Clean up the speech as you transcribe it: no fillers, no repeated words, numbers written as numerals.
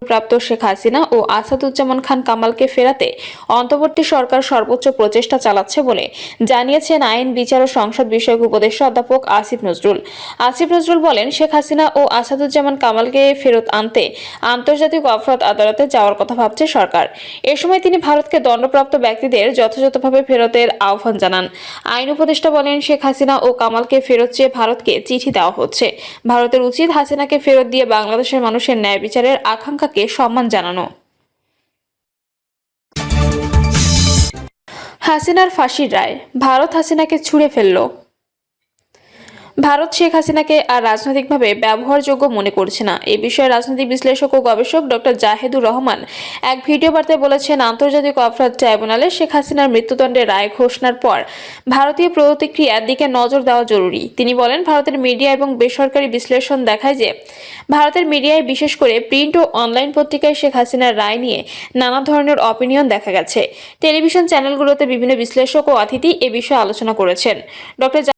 প্রাপ্ত শেখ হাসিনা ও আসাদুজ্জামান খান কামালকে ফেরাতে অন্তর্বর্তী সরকার সর্বোচ্চ প্রচেষ্টা চালাচ্ছে বলে জানিয়েছেন আইন, বিচার ও সংসদ বিষয়ক উপদেষ্টা অধ্যাপক আসিফ নজরুল। আসিফ নজরুল বলেন, শেখ হাসিনা ও আসাদুজ্জামান কামালকে ফেরত আনতে আন্তর্জাতিক অপরাধ আদালতে যাওয়ার কথা ভাবছে সরকার। এ সময় তিনি ভারতকে দণ্ডপ্রাপ্ত ব্যক্তিদের যথাযথভাবে ফেরতের আহ্বান জানান। আইন উপদেষ্টা বলেন, শেখ হাসিনা ও কামালকে ফেরত চেয়ে ভারতকে চিঠি দেওয়া হচ্ছে। ভারতের উচিত হাসিনাকে ফেরত দিয়ে বাংলাদেশের মানুষের ন্যায় বিচারের আকাঙ্ক্ষাকে সম্মান জানানো। হাসিনার ফাঁসির রায়, ভারত হাসিনাকে ছুঁড়ে ফেলল। ভারত শেখ হাসিনাকে আর রাজনৈতিকভাবে ব্যবহারযোগ্য মনে করছে না। এ বিষয়ে রাজনৈতিক বিশ্লেষক ও গবেষক ডক্টর জাহেদুর রহমান এক ভিডিও বার্তায় বলেছেন, আন্তর্জাতিক অপরাধ ট্রাইব্যুনালে শেখ হাসিনার মৃত্যুদণ্ডের রায় ঘোষণার পর ভারতীয় প্রতিক্রিয়ার দিকে নজর দেওয়া জরুরি। তিনি বলেন, ভারতের মিডিয়া এবং বেসরকারি বিশ্লেষণ দেখায় যে ভারতের মিডিয়ায়, বিশেষ করে প্রিন্ট ও অনলাইন পত্রিকায় শেখ হাসিনার রায় নিয়ে নানা ধরনের অপিনিয়ন দেখা গেছে। টেলিভিশন চ্যানেলগুলোতে বিভিন্ন বিশ্লেষক ও অতিথি এ বিষয়ে আলোচনা করেছেন। ডক্টর